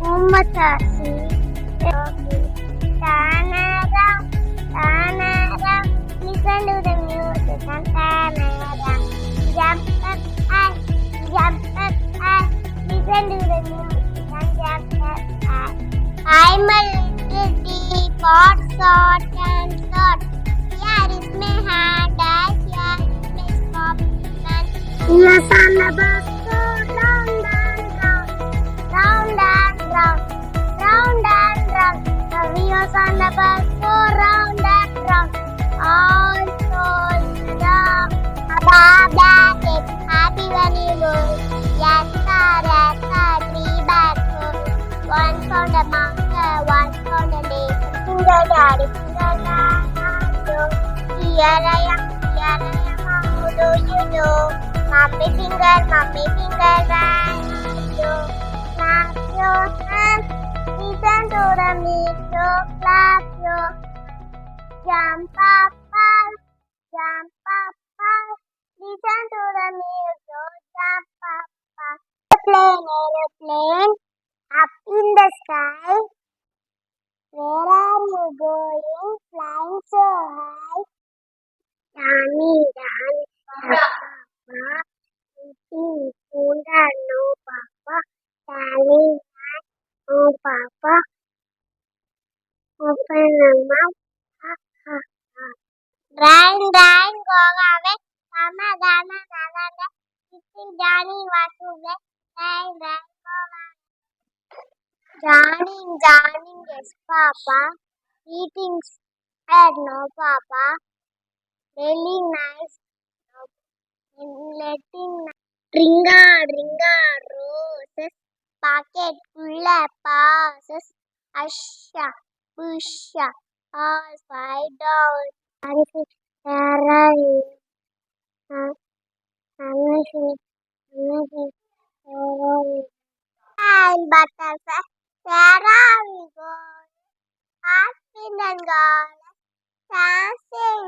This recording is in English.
Umatasi, Tanaram, Tanaram, listen to the music and Tanaram, jump up and listen to the music and jump up. I'm a little teapot, short and short. Here is my hand, here is my scorpion. Yes, on the bus, go round and round, round and round, round and round. The wheels on the bus go round and round, all souls round. Baba said, happy when you go. Yes, sir, 3 bags full. One from the mountain, one from the lake. Finger daddy, finger daddy. Here I am, how do you do? Mummy finger, right you. Clap your hands, listen to the music, clap your. Jump up, listen to the music, jump up. Aeroplane, up in the sky. Where are you going? Flying so high. Danny, Papa, eating food and no Papa. Danny, no Papa. Open your mouth. Rain, go away. Mama, eating Danny was away. Rain, go away. Johnny, yes, Papa. Eating bread, no, Papa. Really nice. Letting ringa, roses. Pocket full of passes. Asha, pusha, all 5 dollars. Where are you? And butterfly, where are we going? Asking and going, dancing,